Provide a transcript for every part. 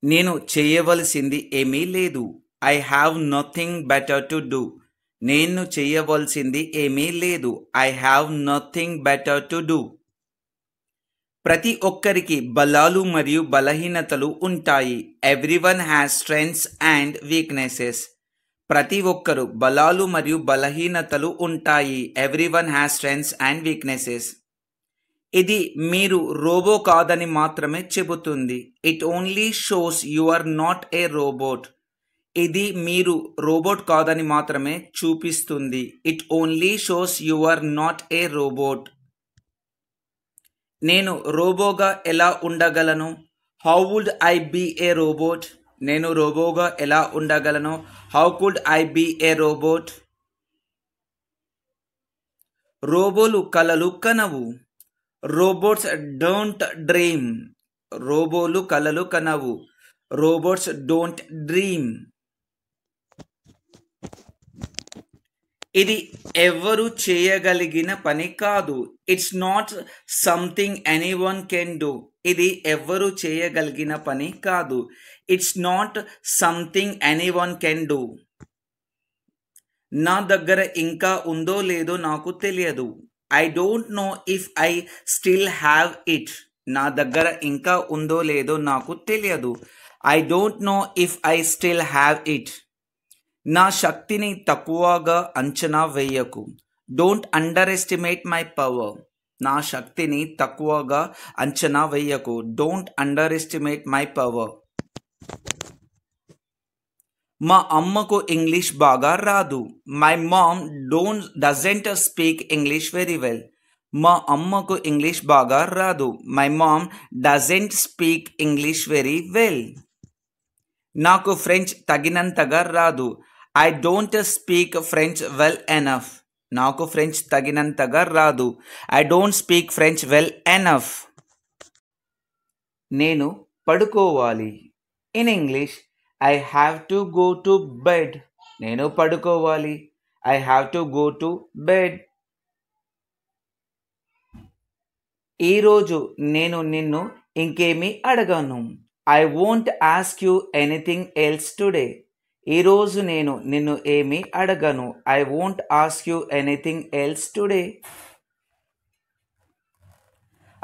నేను చేయవలసింది ఏమీ లేదు. I have nothing better to do. నేను చేయవలసింది ఏమీ లేదు. I have nothing better to do. ప్రతి ఒక్కరికి బలాలు మరియు బలహీనతలు ఉంటాయి. Everyone has strengths and weaknesses. ప్రతి ఒక్కరు బలాలు మరియు బలహీనతలు ఉంటాయి. Everyone has strengths and weaknesses. ఇది మీరు రోబో కాదని మాత్రమే చెబుతుంది. It only shows you are not a robot. ఇది మీరు రోబోట్ కాదని మాత్రమే చూపిస్తుంది. It only shows you are not a robot. నేను రోబోగా ఎలా ఉండగలను? How would I be a robot? నేను రోబోగా ఎలా ఉండగలను? How could I be a robot? రోబోలు కలలు కనవు. Robots don't dream. రోబోలు కలలు కనవు. Robots don't dream. ఇది ఎవరు చేయగలిగిన పని కాదు. It's not something anyone can do. ఇది ఎవరు చేయగలిగిన పని కాదు. It's not something anyone can do. నా దగ్గర ఇంకా ఉందో లేదో నాకు తెలియదు. I don't know if I still have it. నా దగ్గర ఇంకా ఉందో లేదో నాకు తెలియదు. I don't know if I still have it. నా శక్తిని తక్కువగా అంచనా వేయకు. Don't underestimate my power. నా శక్తిని తక్కువగా అంచనా వేయకు. Don't underestimate my power. మా అమ్మకు ఇంగ్లీష్ బాగా రాదు. My mom doesn't speak English very well. మా అమ్మకు ఇంగ్లీష్ బాగా రాదు. My mom doesn't speak English very well. నాకు ఫ్రెంచ్ తగినంతగా రాదు. I don't speak French well enough. నాకు ఫ్రెంచ్ తగినంతగా రాదు. I don't speak French well enough. నేను పడుకోవాలి. In English I have to go to bed. నేను పడుకోవాలి. I have to go to bed. ఈరోజు నేను నిన్ను ఇంకేమీ అడగను. I won't ask you anything else today. ఈరోజు నేను నిన్ను ఏమీ అడగను. I won't ask you anything else today.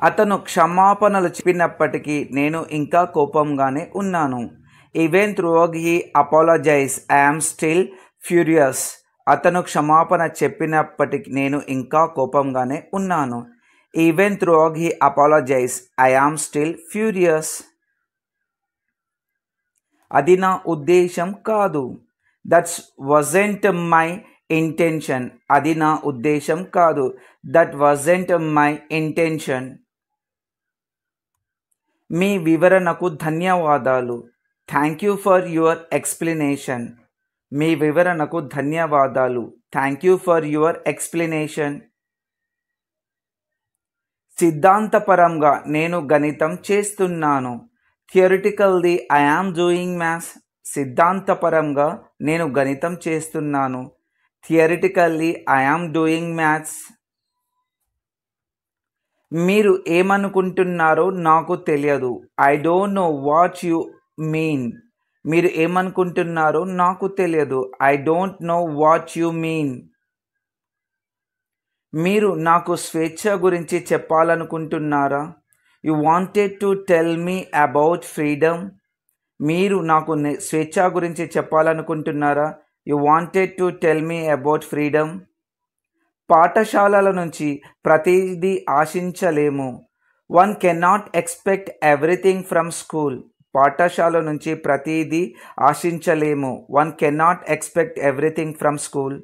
అతను క్షమాపణలు చెప్పినప్పటికీ నేను ఇంకా కోపంగానే ఉన్నాను. Even through he apologize I am still furious. అతను క్షమాపణ చెప్పినప్పటికీ నేను ఇంకా కోపంగానే ఉన్నాను. Even through he apologize I am still furious. అది నా ఉద్దేశం కాదు. That's wasn't my intention. అది నా ఉద్దేశం కాదు. That wasn't my intention. మీ వివరణకు ధన్యవాదాలు. Thank you for your explanation. మీ వివరణకు ధన్యవాదాలు. Thank you for your explanation. సిద్ధాంతపరంగా నేను గణితం చేస్తున్నాను. Theoretically I am doing maths. సిద్ధాంతపరంగా నేను గణితం చేస్తున్నాను. Theoretically I am doing maths. మీరు ఏమనుకుంటున్నారో నాకు తెలియదు. I don't know what you mean. మీరు ఏమనుకుంటున్నారో నాకు తెలియదు. I don't know what you mean. మీరు నాకు స్వేచ్ఛ గురించి చెప్పాలనుకుంటున్నారా? You wanted to tell me about freedom. మీరు నాకు స్వేచ్ఛ గురించి చెప్పాలనుకుంటున్నారా? You wanted to tell me about freedom. పాఠశాలల నుంచి ప్రతిదీ ఆశించలేము. One cannot expect everything from school. పాఠశాల నుంచి ప్రతిదీ ఆశించలేము. One cannot expect everything from school.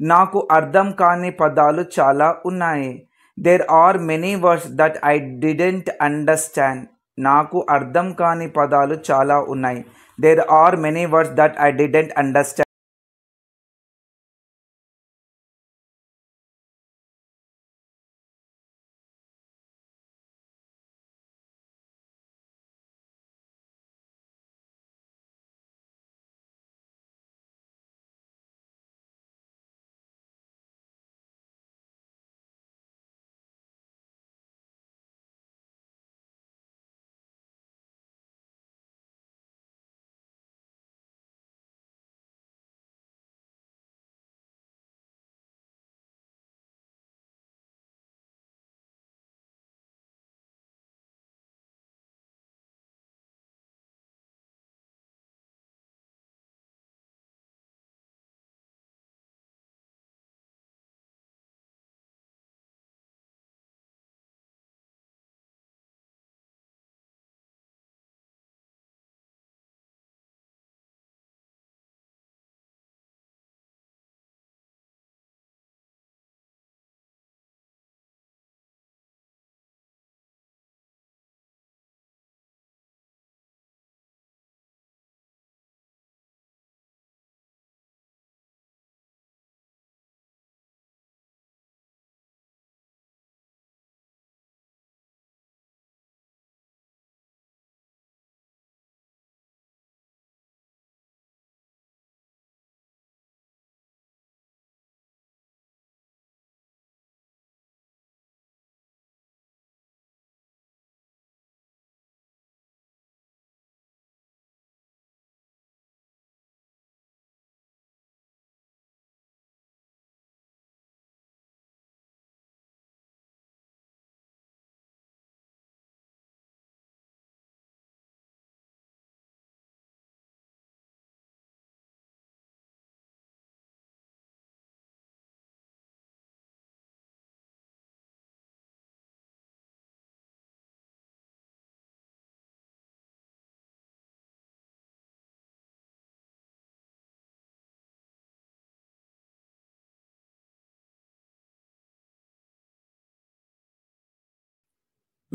నాకు అర్థం కాని పదాలు చాలా ఉన్నాయి. There are many words that I didn't understand. నాకు అర్థం కాని పదాలు చాలా ఉన్నాయి. There are many words that I didn't understand.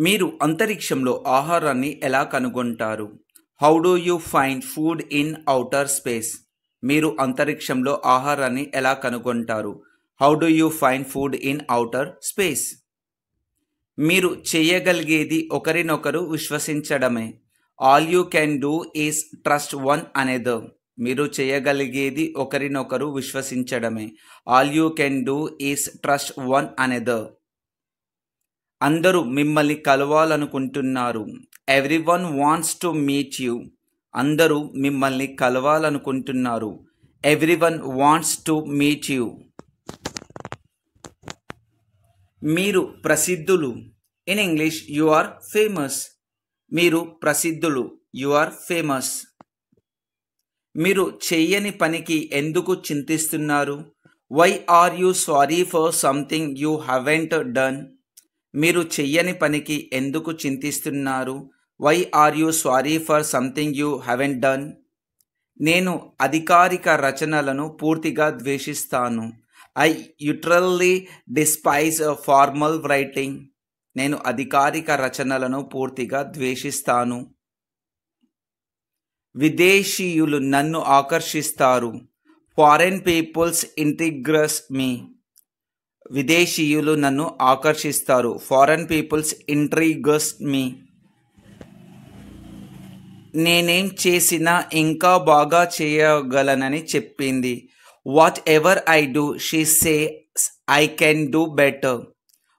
మీరు అంతరిక్షంలో ఆహారాన్ని ఎలా కనుగొంటారు? How do you find food in outer space? మీరు అంతరిక్షంలో ఆహారాన్ని ఎలా కనుగొంటారు? How do you find food in outer space? మీరు చేయగలిగేది ఒకరినొకరు విశ్వసించడమే. All you can do is trust one another. మీరు చేయగలిగేది ఒకరినొకరు విశ్వసించడమే. All you can do is trust one another. అందరూ మిమ్మల్ని కలవాలనుకుంటున్నారు. Everyone wants to meet you. అందరూ మిమ్మల్ని కలవాలనుకుంటున్నారు. Everyone wants to meet you. మీరు ప్రసిద్ధులు. In English you are famous. మీరు ప్రసిద్ధులు. You are famous. మీరు చెయ్యని పనికి ఎందుకు చింతిస్తున్నారు? Why are you sorry for something you haven't done? మీరు చెయ్యని పనికి ఎందుకు చింతిస్తున్నారు? Why are you sorry for something you haven't done? నేను అధికారిక రచనలను పూర్తిగా ద్వేషిస్తాను. I literally despise formal writing. నేను అధికారిక రచనలను పూర్తిగా ద్వేషిస్తాను. విదేశీయులు నన్ను ఆకర్షిస్తారు. Foreign peoples intrigues me. విదేశీయులు నన్ను ఆకర్షిస్తారు. Foreign peoples intrigues me. నేనేం చేసినా ఇంకా బాగా చేయగలనని చెప్పింది. Whatever I do she says I can do better.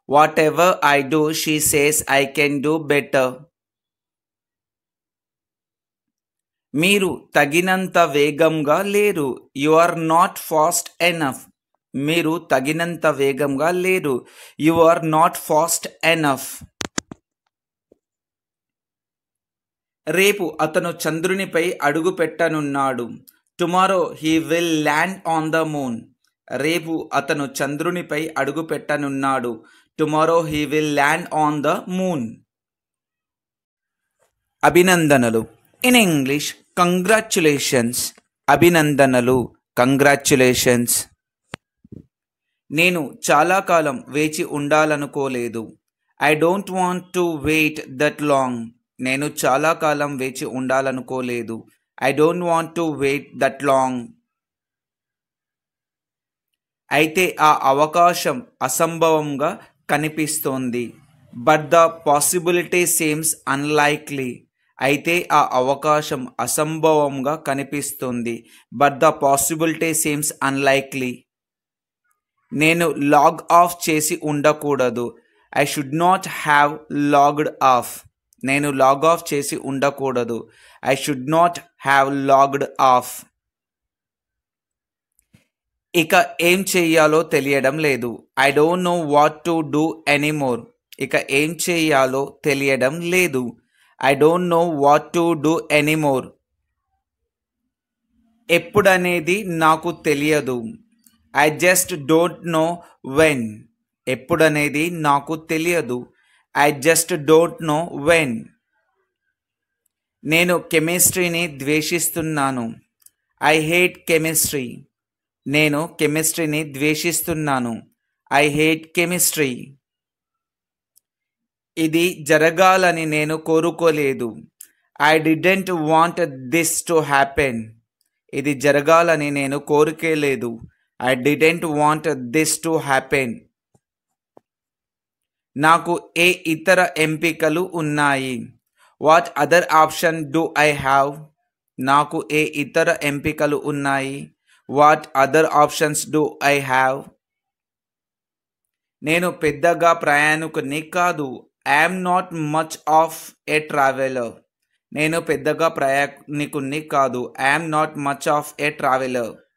Whatever I do she says I can do better. మీరు తగినంత వేగంగా లేరు. You are not fast enough. మీరు తగినంత వేగంగా లేరు. You are not fast enough. రేపు అతను చంద్రునిపై అడుగు పెట్టనున్నాడు. Tomorrow he will land on the moon. రేపు అతను చంద్రునిపై అడుగు పెట్టనున్నాడు. Tomorrow he will land on the moon. అభినందనలు. In English congratulations. అభినందనలు. కంగ్రాచ్యులేషన్స్. నేను చాలా కాలం వేచి ఉండాలనుకోలేదు. I don't want to wait that long. నేను చాలా కాలం వేచి ఉండాలనుకోలేదు. I don't want to wait that long. అయితే ఆ అవకాశం అసంభవంగా కనిపిస్తోంది. But the possibility seems unlikely. అయితే ఆ అవకాశం అసంభవంగా కనిపిస్తుంది. But the possibility seems unlikely. నేను లాగ్ ఆఫ్ చేసి ఉండకూడదు. I should not have logged off. నేను లాగ్ ఆఫ్ చేసి ఉండకూడదు. I should not have logged off. ఇక ఏం చెయ్యాలో తెలియడం లేదు. I don't know what to do anymore. ఇక ఏం చెయ్యాలో తెలియడం లేదు. I don't know what to do anymore. ఎప్పుడనేది నాకు తెలియదు. I just don't know when. ఎప్పుడనేది నాకు తెలియదు. I just don't know when. నేను కెమిస్ట్రీని ద్వేషిస్తున్నాను. I hate chemistry. నేను కెమిస్ట్రీని ద్వేషిస్తున్నాను. I hate chemistry. ఇది జరగాలని నేను కోరుకోలేదు. I didn't want this to happen. ఇది జరగాలని నేను కోరుకోలేదు. I didn't want this to happen. నాకు ఏ ఇతర ఎంపికలు ఉన్నాయి? What other option do I have? నాకు ఏ ఇతర ఎంపికలు ఉన్నాయి? What other options do I have? నేను పెద్దగా ప్రయాణికుని కాదు. I'm not much of A traveller. నేను పెద్దగా ప్రయాణికుని కాదు. I'm not much of A traveller.